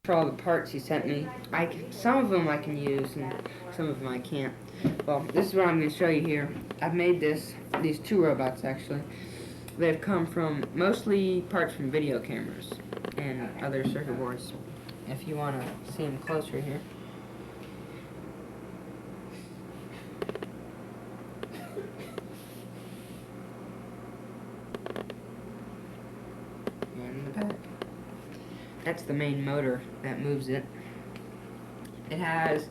For all the parts he sent me. Some of them I can use and some of them I can't. Well, this is what I'm going to show you here. I've made these two robots actually. They've come from mostly parts from video cameras and other circuit boards. If you want to see them closer here. And in the back. That's the main motor that moves it. It has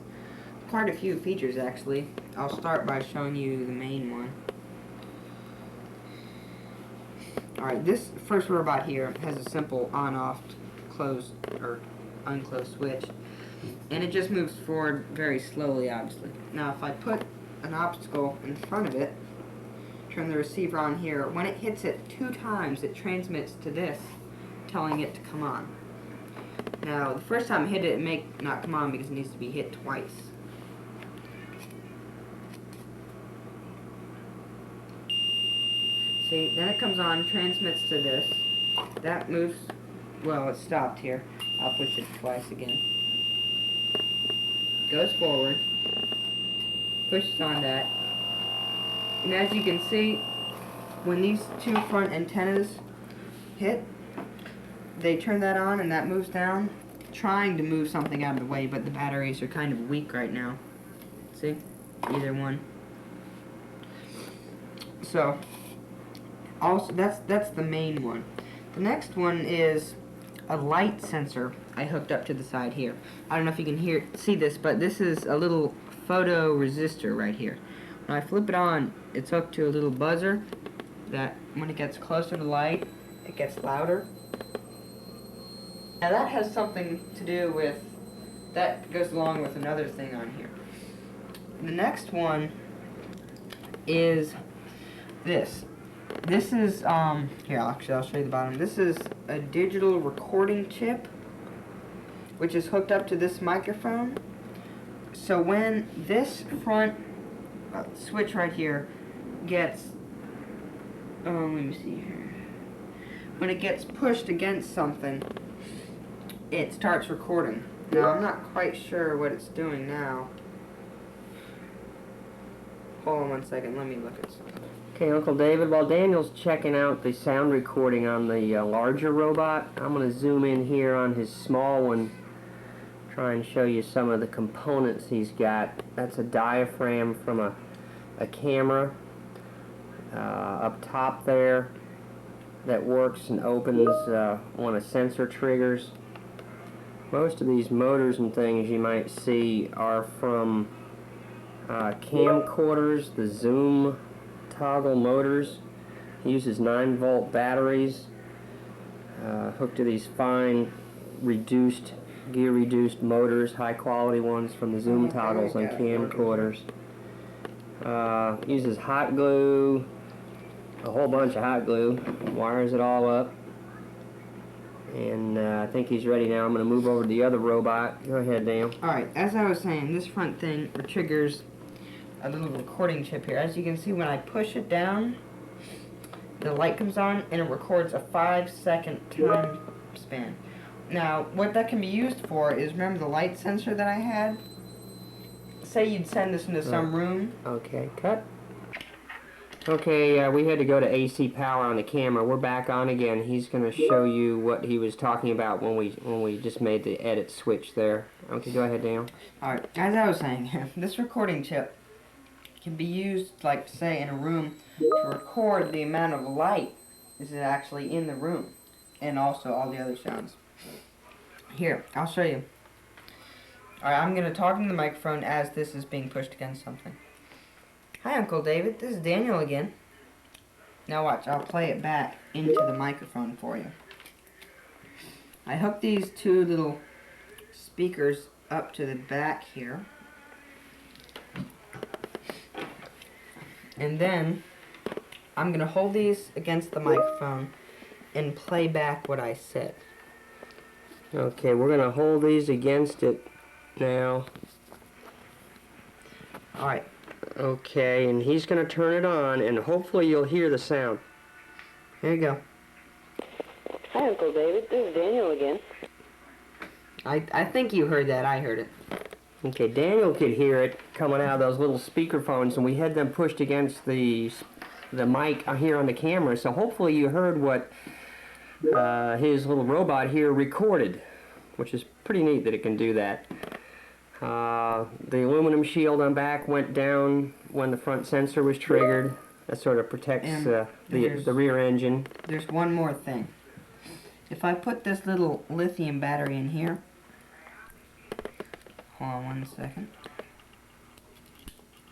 quite a few features actually. I'll start by showing you the main one. Alright, this first robot here has a simple on-off, closed or unclosed switch. And it just moves forward very slowly, obviously. Now if I put an obstacle in front of it, turn the receiver on here, when it hits it 2 times it transmits to this, telling it to come on. Now, the first time I hit it, it may not come on because it needs to be hit twice. See, then it comes on, transmits to this. That moves, well, it stopped here. I'll push it twice again. Goes forward. Pushes on that. And as you can see, when these 2 front antennas hit, they turn that on and that moves down, trying to move something out of the way, but the batteries are kind of weak right now. See? Either one. So, also that's the main one. The next one is a light sensor I hooked up to the side here. I don't know if you can see this, but this is a little photo resistor right here. When I flip it on, it's hooked to a little buzzer that when it gets closer to light, it gets louder. Now that has something to do with, that goes along with another thing on here. The next one is this. This is, here, actually I'll show you the bottom. This is a digital recording chip, which is hooked up to this microphone. So when this front switch right here gets, let me see here. When it gets pushed against something, it starts recording. Now, I'm not quite sure what it's doing now. Hold on 1 second, let me look at something. Okay, Uncle David, while Daniel's checking out the sound recording on the larger robot, I'm going to zoom in here on his small one, try and show you some of the components he's got. That's a diaphragm from a camera up top there that works and opens one of sensor triggers. Most of these motors and things you might see are from camcorders, the zoom toggle motors. He uses 9-volt batteries hooked to these fine gear reduced motors, high quality ones from the zoom toggles on camcorders. Uses hot glue, a whole bunch of hot glue, wires it all up. And I think he's ready now. I'm going to move over to the other robot. Go ahead, Daniel. Alright, as I was saying, this front thing triggers a little recording chip here. As you can see, when I push it down, the light comes on and it records a 5-second time span. Now, what that can be used for is, remember the light sensor that I had? Say you'd send this into some room. Okay, cut. Okay, we had to go to AC power on the camera. We're back on again. He's going to show you what he was talking about when we just made the edit switch there. Okay, go ahead, Daniel. Alright, as I was saying, this recording chip can be used, like, say, in a room to record the amount of light is actually in the room, and also all the other sounds. Here, I'll show you. Alright, I'm going to talk into the microphone as this is being pushed against something. Hi, Uncle David. This is Daniel again. Now watch, I'll play it back into the microphone for you. I hooked these 2 little speakers up to the back here. And then, I'm going to hold these against the microphone and play back what I said. Okay, we're going to hold these against it now. Alright. Okay, and he's going to turn it on, and hopefully you'll hear the sound. Here you go. Hi, Uncle David. This is Daniel again. I think you heard that. I heard it. Okay, Daniel could hear it coming out of those little speakerphones, and we had them pushed against the mic here on the camera. So hopefully you heard what his little robot here recorded, which is pretty neat that it can do that. The aluminum shield on back went down when the front sensor was triggered. That sort of protects the rear engine. There's one more thing. If I put this little lithium battery in here, hold on 1 second.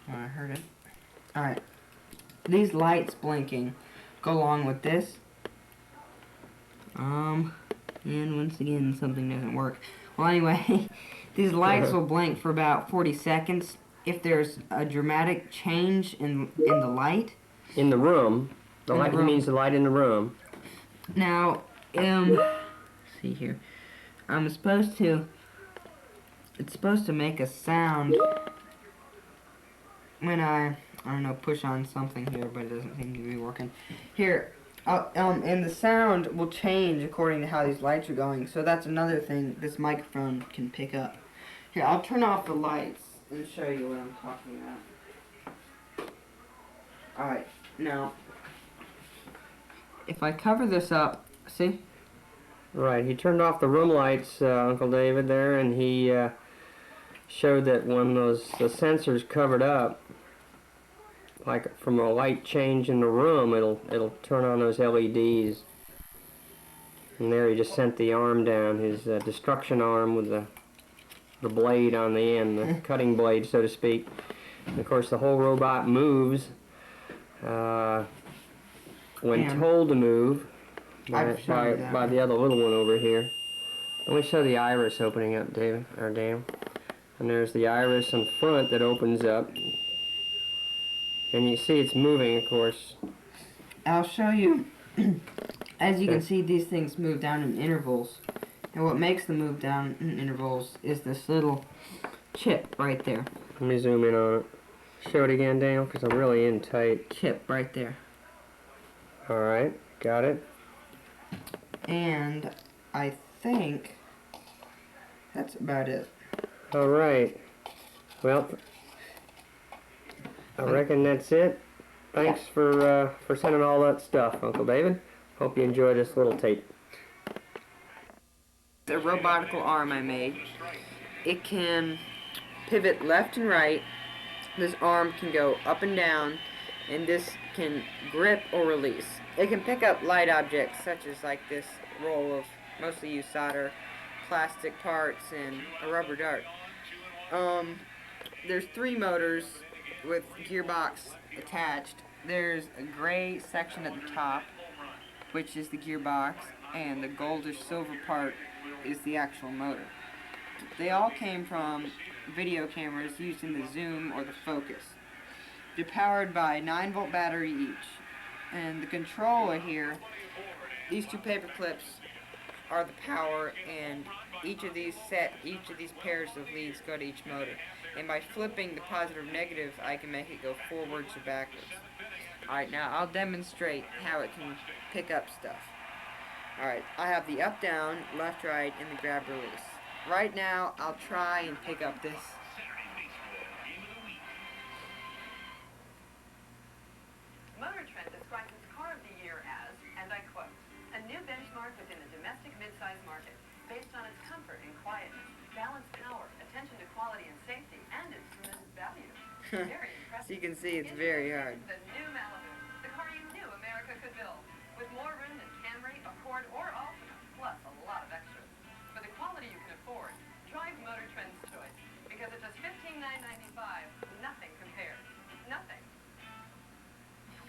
Oh, I heard it. Alright. These lights blinking go along with this. And once again, something doesn't work. Well, anyway, these lights will blink for about 40 seconds. If there's a dramatic change in the light. In the room. The light means the light in the room. Now, see here. It's supposed to make a sound when I don't know, push on something here, but it doesn't seem to be working. Here, and the sound will change according to how these lights are going, so that's another thing this microphone can pick up. Here, I'll turn off the lights and show you what I'm talking about. Alright, now, if I cover this up, see? Right, he turned off the room lights, Uncle David, there, and he showed that when the sensor's covered up, like from a light change in the room, it'll turn on those LEDs. And there he just sent the arm down, his destruction arm with the blade on the end, the cutting blade, so to speak. And of course, the whole robot moves when told to move by the other little one over here. Let me show the iris opening up, David, or Dan. And there's the iris in front that opens up. And you see it's moving, of course. I'll show you. As you can see, these things move down in intervals. And what makes them move down in intervals is this little chip right there. Let me zoom in on it. Show it again, Daniel, because I'm really in tight. Chip right there. Alright, got it. And I think that's about it. Alright. Well, I reckon that's it. Thanks for sending all that stuff, Uncle David. Hope you enjoyed this little tape. The robotical arm I made. It can pivot left and right. This arm can go up and down, and this can grip or release. It can pick up light objects such as like this roll of mostly used solder, plastic parts, and a rubber dart. There's 3 motors with gearbox attached. There's a gray section at the top, which is the gearbox, and the goldish silver part is the actual motor. They all came from video cameras used in the zoom or the focus. They're powered by 9-volt battery each. And the controller here, these 2 paper clips are the power, and each of these pairs of leads go to each motor. And by flipping the positive or negative, I can make it go forwards or backwards. Alright, now I'll demonstrate how it can pick up stuff. Alright, I have the up, down, left, right, and the grab release. Right now, I'll try and pick up this. Motor Trend describes its car of the year as, and I quote, a new benchmark within the domestic midsize market, based on its comfort and quietness, balanced power, attention to quality and safety, and its tremendous value. Very impressive. So you can see it's very hard. The new Malibu, the car you knew America could build, with more room than Camry, Accord, or Altima, plus a lot of extras. For the quality you can afford, drive Motor Trend's choice, because at just $15,995, nothing compares. Nothing.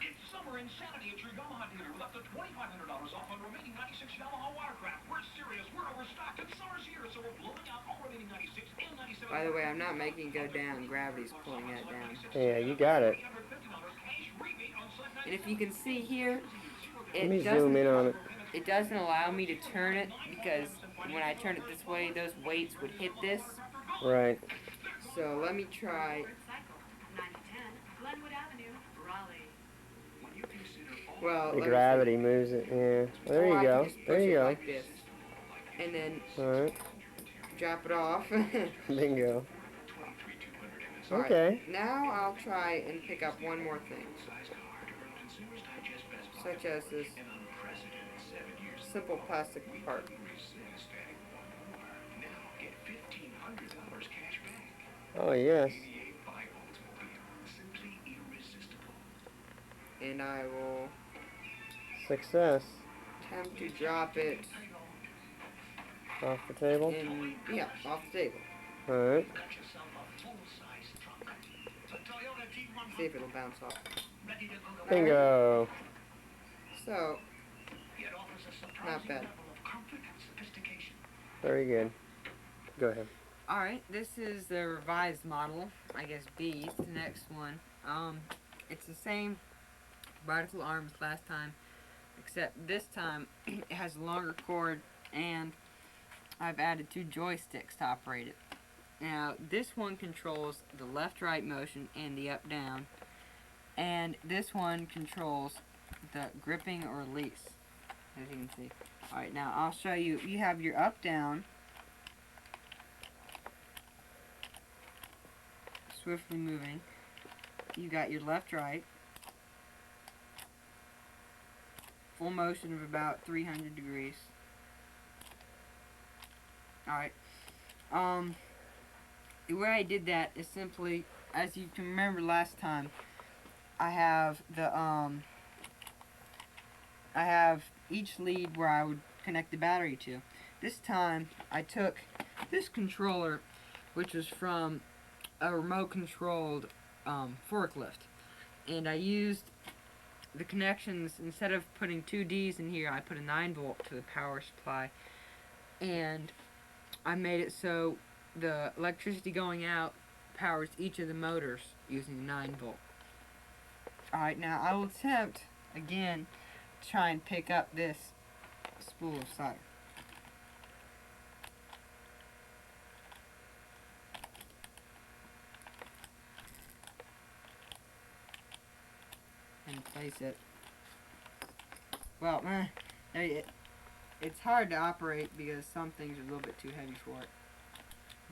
It's summer insanity at your Yamaha dealer with up to $2,500 off on remaining 96 Yamaha watercraft. We're serious. We're overstocked. And summer's here, so we're blowing out all remaining 96 and 97. By the way, I'm not making it go down. Gravity's pulling that down. Yeah, you got it. And if you can see here, Let me zoom in on it. it doesn't allow me to turn it because when I turn it this way, those weights would hit this. Right. So let me try. Glenwood Avenue, Raleigh. Well, The let me gravity moves it, yeah. There see. you I go. can just There push you it go. like this. And then Alright. drop it off. Bingo. Alright, Okay. now I'll try and pick up one more thing. Such as this simple plastic part. Oh, yes. And I will Success. attempt to drop it Off the table. in, yeah, off the table. Alright. See if it'll bounce off. Bingo. So, not bad. Very good. Go ahead. Alright, this is the revised model, I guess B, it's the next one. It's the same vertical arms last time, except this time it has a longer cord and I've added 2 joysticks to operate it. Now, this one controls the left-right motion and the up-down, and this one controls the gripping or release, as you can see. Alright, now I'll show you. You have your up-down, swiftly moving. You got your left-right, full motion of about 300 degrees. Alright. The way I did that is simply, as you can remember last time, I have the, I have each lead where I would connect the battery to. This time, I took this controller, which was from a remote-controlled forklift, and I used the connections. Instead of putting 2 Ds in here, I put a 9-volt to the power supply, and I made it so the electricity going out powers each of the motors using 9-volt. Alright, now I will attempt, again, to try and pick up this spool of solder. And place it. Well, it's hard to operate because some things are a little bit too heavy for it.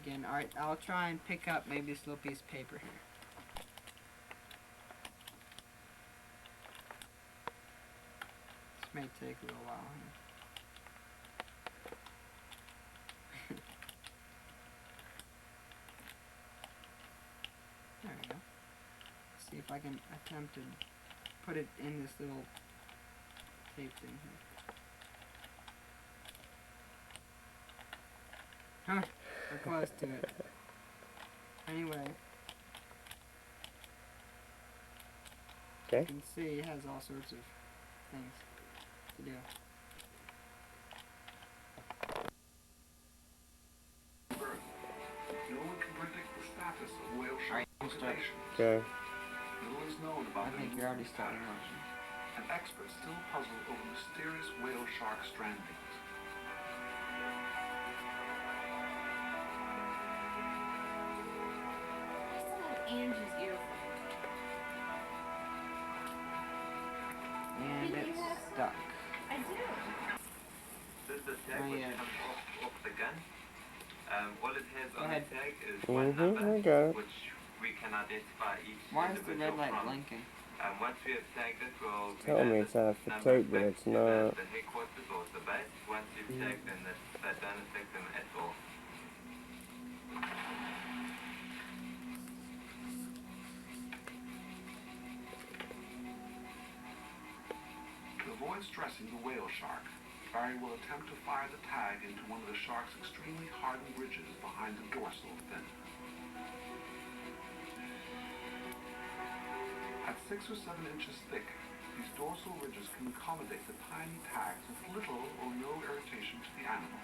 Again, alright, I'll try and pick up maybe this little piece of paper here. This may take a little while here. There we go. Let's see if I can attempt to put it in this little tape thing here. Huh, we're close to it. Anyway. Okay. You can see it has all sorts of things to do. No one can predict the status of whale shark populations. Okay. Little is known about I think their you're already movement starting patterns, watching. and experts still puzzle over mysterious whale shark strandings. I still have Angie's earphone. And Did you it's have- stuck. I do. This is the tag Oh, which yeah. comes off the gun. All it has Go on ahead. the tag is one I number, got it. which we can identify each Why is the individual red light from. blinking? Once we have tagged it, we'll Tell me relay it's this off the number tape, but back it's to not. the headquarters or the base. Once you've tagged them, that doesn't affect them at all. To avoid stressing the whale shark, Barry will attempt to fire the tag into one of the shark's extremely hardened ridges behind the dorsal fin. At 6 or 7 inches thick, these dorsal ridges can accommodate the tiny tags with little or no irritation to the animal.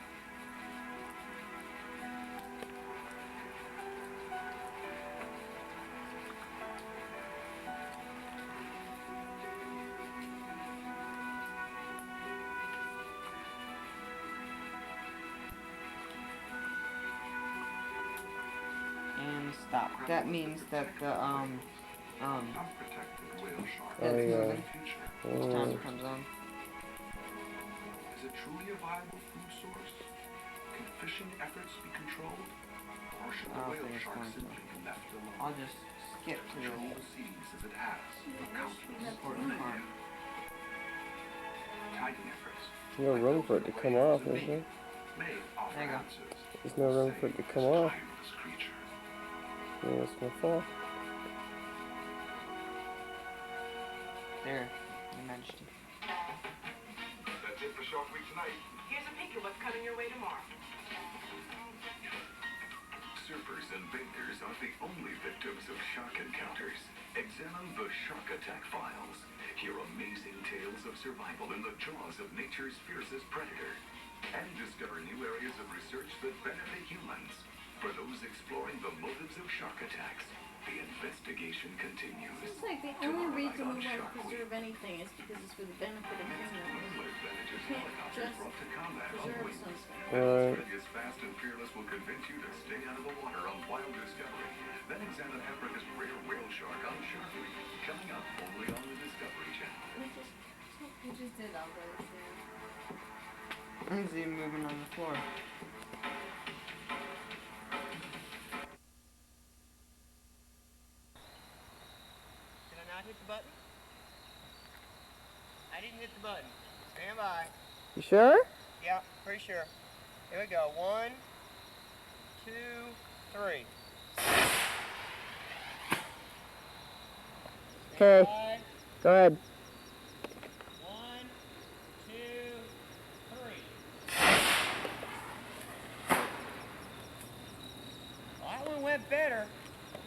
And stop. That means that the Unprotected whale shark Oh, it's yeah. moving. future. Each time it comes on. Is it truly a viable food source? Can fishing efforts be controlled? Or should I the don't whale think it's shark going to. simply be left alone I'll just skip to to control the the seas as it has for countless important part. tagging efforts? No like room those for in it to the come whales off, and is there? may offer There you go. answers. There's no room for it to come off. Timeless creature. Yeah, it's gonna fall. There, Your Majesty. That's it for Shark Week tonight. Here's a peek at what's coming your way tomorrow. Surfers and bathers aren't the only victims of shark encounters. Examine the Shark Attack Files. Hear amazing tales of survival in the jaws of nature's fiercest predator. And discover new areas of research that benefit humans. For those exploring the motives of shark attacks, the investigation continues. Seems like the only reason we want to preserve anything is because it's for the benefit of humans. What advantages You can't helicopters just brought to combat preserve outweigh. something. Australia's Fast and Fearless will convince you to stay out of the water on Wild Discovery. Then examine Africa's rare whale shark on Shark Week. Coming up only on the Discovery Channel. We just did all those, yeah. I see him moving on the floor. Did I not hit the button? I didn't hit the button. Stand by. You sure? Yeah, pretty sure. Here we go. 1, 2, 3. Okay. Go ahead. 1, 2, 3. Well, that one went better.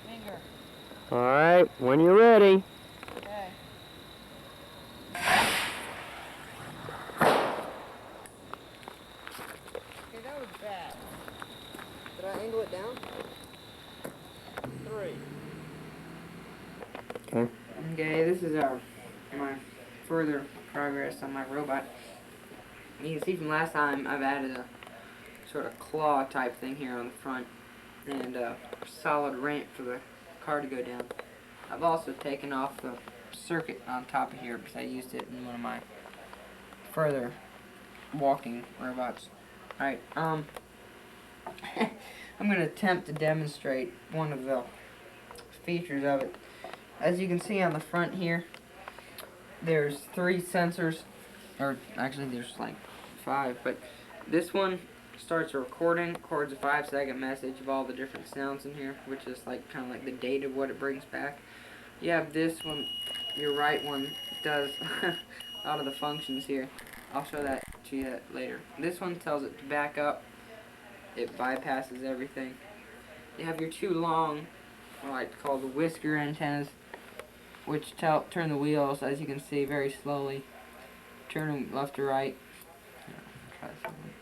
Finger. All right, when you're ready. Okay. Okay, that was bad. Did I angle it down? 3. Okay. Okay, this is my further progress on my robot. You can see from last time I've added a sort of claw type thing here on the front and a solid ramp for the car to go down. I've also taken off the circuit on top of here because I used it in one of my further walking robots. Alright, I'm going to attempt to demonstrate one of the features of it. As you can see on the front here, there's 3 sensors, or actually there's like 5, but this one starts a recording, records a 5-second message of all the different sounds in here, which is like kind of like the date of what it brings back. You have this one, your right one does a lot of the functions here. I'll show that to you later. This one tells it to back up. It bypasses everything. You have your 2 long, what I like to call the whisker antennas, which turn the wheels, as you can see, very slowly. Turn them left to right. Try something.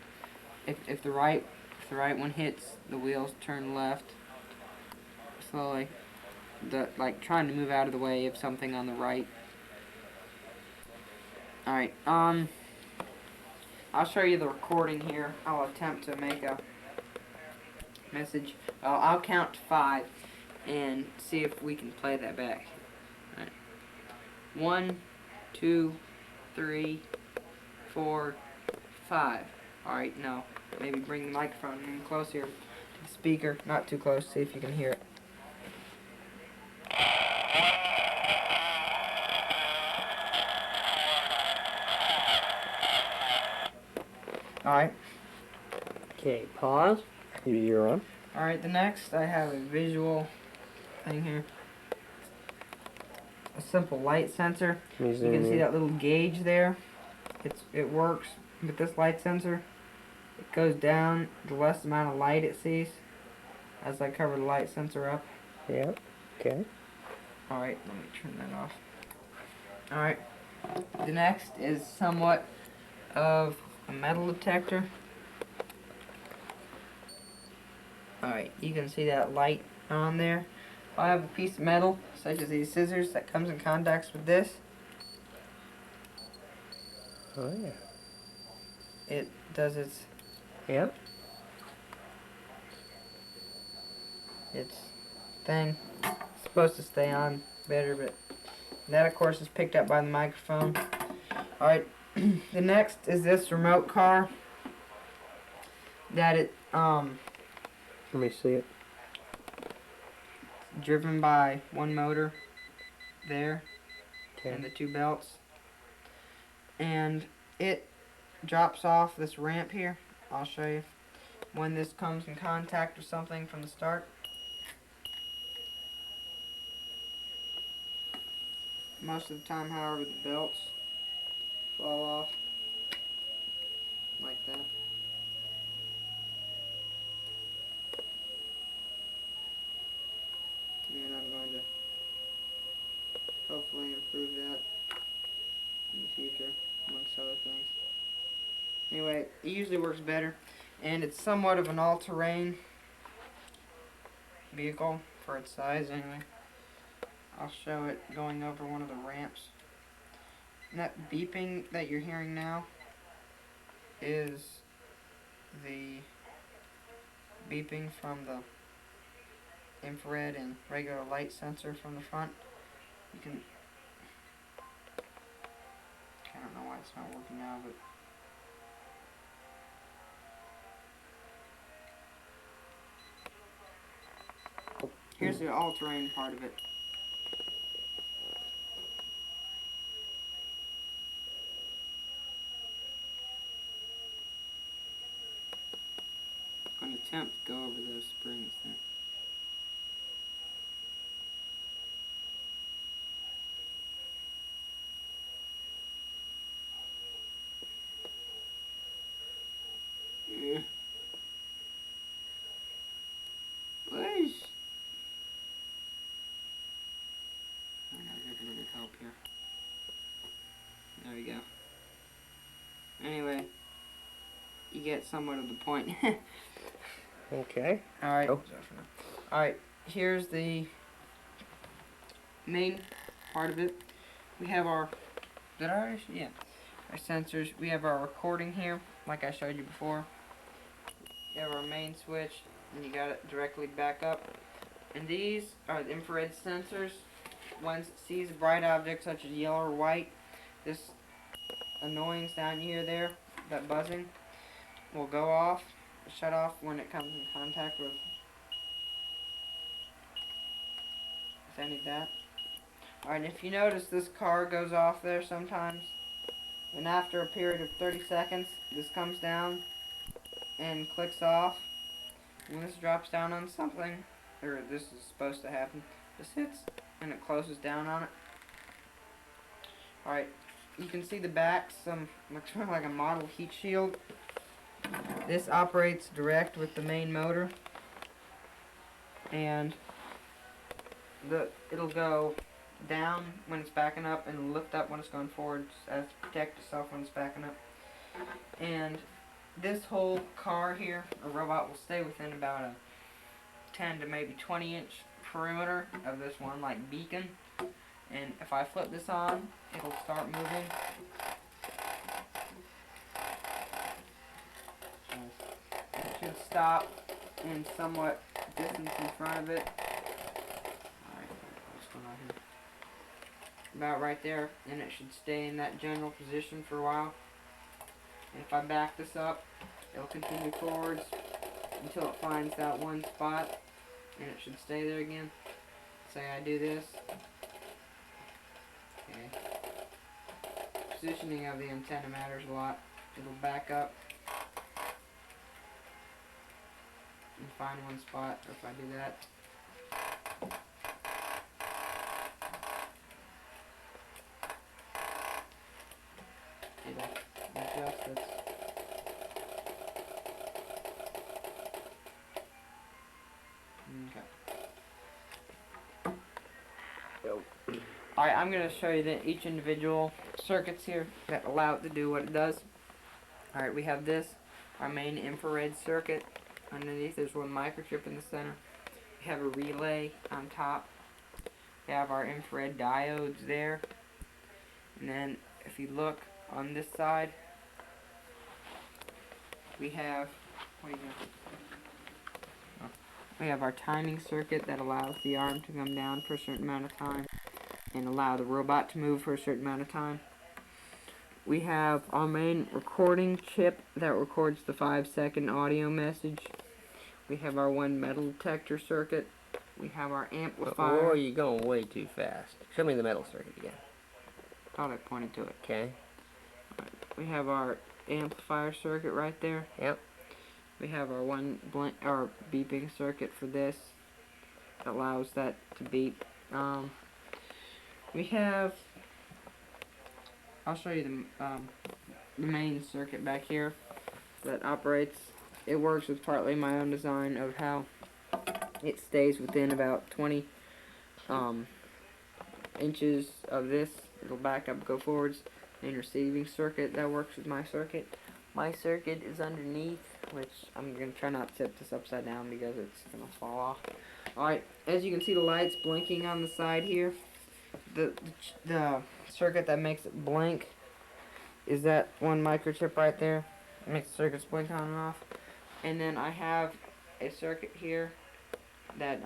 If the right one hits, the wheels turn left slowly. Like trying to move out of the way of something on the right. Alright, I'll show you the recording here. I'll attempt to make a message. I'll count to 5 and see if we can play that back. Alright. 1, 2, 3, 4, 5. Alright, now maybe bring the microphone in closer to the speaker. Not too close, see if you can hear it. Alright. Okay, pause. You're on. Alright, the next I have a visual thing here. A simple light sensor. You can see that little gauge there. It works with this light sensor. It goes down the less amount of light it sees as I cover the light sensor up. Yeah. Okay. Alright, let me turn that off. Alright. The next is somewhat of a metal detector. Alright, you can see that light on there. If I have a piece of metal, such as these scissors, that comes in contact with this, Oh yeah. it does its Yep. thing. It's supposed to stay on better, but that of course is picked up by the microphone. Alright, the next is this remote car. that it Let me see it. driven by one motor there Okay. and the two belts, and it drops off this ramp here. I'll show you when this comes in contact with something from the start. Most of the time, however, the belts fall off like that. And I'm going to hopefully improve that in the future, amongst other things. Anyway, it usually works better, and it's somewhat of an all-terrain vehicle for its size anyway. I'll show it going over one of the ramps. And that beeping that you're hearing now is the beeping from the infrared and regular light sensor from the front. You can, I don't know why it's not working now, but here's the all-terrain part of it. I'm going to attempt to go over those springs there. Yeah. Please. I know you're going to need help here. There we go. Anyway, you get somewhat of the point. Okay. Alright. Oh. Alright, here's the main part of it. We have our, did I already? Yeah. Our sensors. We have our recording here, like I showed you before. You have our main switch, and you got it directly back up. And these are the infrared sensors. Once it sees a bright object such as yellow or white, this annoying sound you hear there, that buzzing, will go off, shut off when it comes in contact with any of that. Alright, if you notice, this car goes off there sometimes, and after a period of 30 seconds, this comes down and clicks off. When this drops down on something, or this is supposed to happen, this hits and it closes down on it. Alright, you can see the back, looks like a model heat shield. This operates direct with the main motor, and it'll go down when it's backing up and lift up when it's going forward as to protect itself when it's backing up. And this whole car here, a robot, will stay within about a 10 to maybe 20-inch perimeter of this one, like beacon. And if I flip this on, it'll start moving. It should stop in somewhat distance in front of it. Alright, what's going on here? About right there, and it should stay in that general position for a while. And if I back this up, it'll continue forwards until it finds that one spot, and it should stay there again. Say I do this. Okay. Positioning of the antenna matters a lot. It'll back up and find one spot, or if I do that. It'll adjust this. Okay. Alright, I'm going to show you each individual circuits here that allow it to do what it does. Alright, we have this, our main infrared circuit. Underneath there's one microchip in the center. We have a relay on top. We have our infrared diodes there. And then if you look on this side, we have, what do you know? We have our timing circuit that allows the arm to come down for a certain amount of time and allow the robot to move for a certain amount of time. We have our main recording chip that records the 5-second audio message. We have our one metal detector circuit. We have our amplifier. Oh, you're going way too fast. Show me the metal circuit again. Thought I pointed to it. Okay. We have our amplifier circuit right there. Yep. We have our one our beeping circuit for this. That allows that to beep. We have. I'll show you the main circuit back here that operates. It works with partly my own design of how it stays within about 20 inches of this. It'll back up, go forwards. Main receiving circuit that works with my circuit. My circuit is underneath, which I'm going to try not to set this upside down because it's going to fall off. Alright, as you can see the lights blinking on the side here. The circuit that makes it blink is that one microchip right there. It makes the circuits blink on and off. And then I have a circuit here that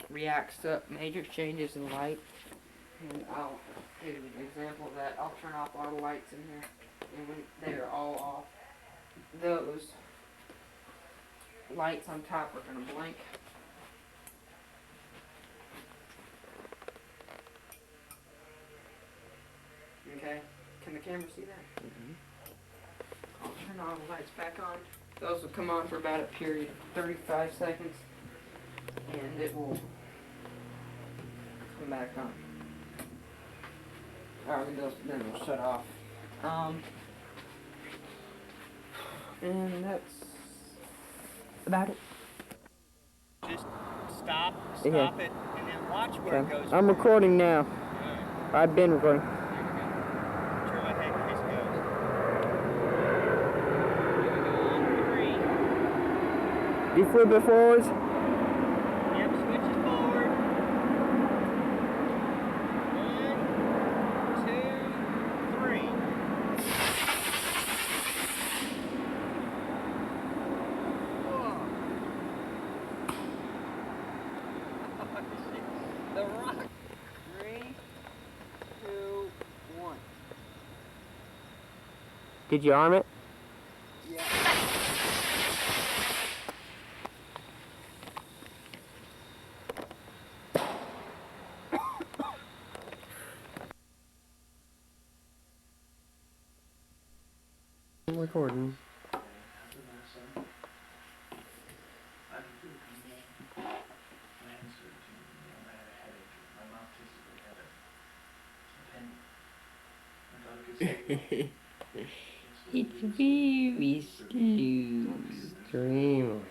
reacts to major changes in light. And I'll give you an example of that. I'll turn off all the lights in here, and when they're all off, those lights on top are going to blink. Okay, can the camera see that? Mm-hmm. I'll turn all the lights back on. Those will come on for about a period of 35 seconds, and it will come back on. Alright, then it'll shut off. And that's about it. Just stop Yeah. it, and then watch where it goes. I'm recording now. I've been recording. Sure what heck this goes. Do you flip it forwards? Yep, switch it forward. 1, 2, 3. The rock. 3, 2, 1. Did you arm it? Yeah. I'm recording. It's very slow. Extremely.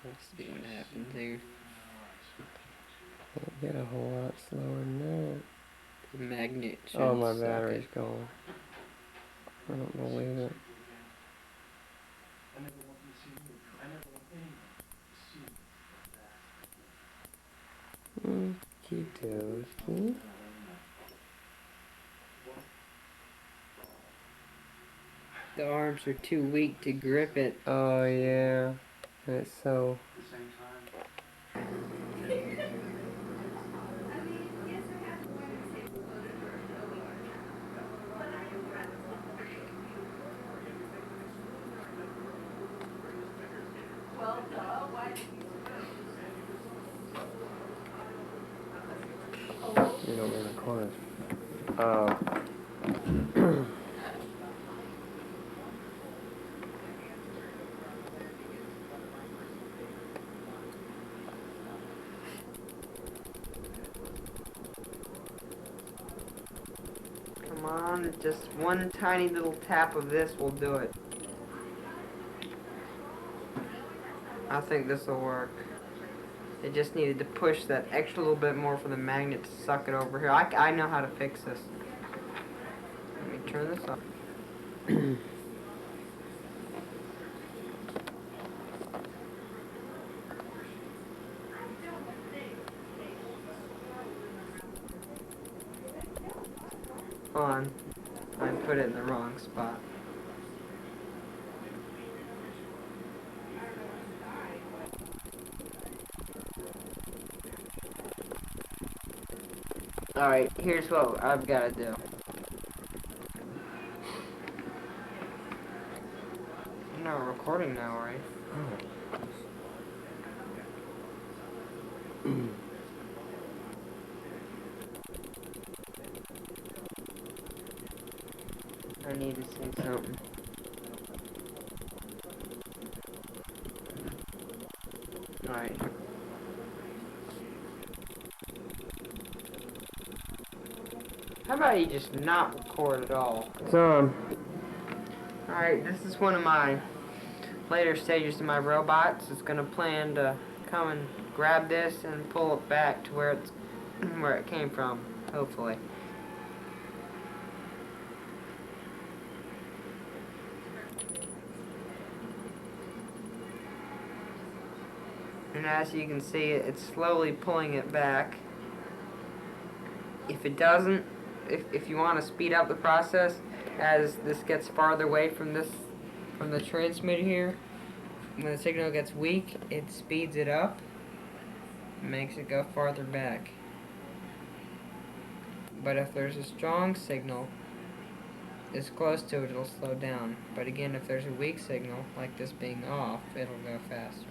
Let's see what happens there. Can't get a whole lot slower than The magnet that. should Oh, my suck battery's it. gone. I don't believe it. Okie dokie. The arms are too weak to grip it. Oh, yeah. It's so. You don't really corners. Come on, just one tiny little tap of this will do it. I think this will work. It just needed to push that extra little bit more for the magnet to suck it over here. I know how to fix this. Let me turn this off. Hold on. I put it in the wrong spot. Alright, here's what I've got to do. I'm not recording now, right? I need to say something. Alright. How about you just not record at all? It's on. Alright, this is one of my later stages of my robots. It's gonna plan to come and grab this and pull it back to where it came from, hopefully. And as you can see, it's slowly pulling it back. If it doesn't, if you want to speed up the process, as this gets farther away from the transmitter here, when the signal gets weak, it speeds it up, makes it go farther back. But if there's a strong signal, it's close to it, it'll slow down. But again, if there's a weak signal, like this being off, it'll go faster.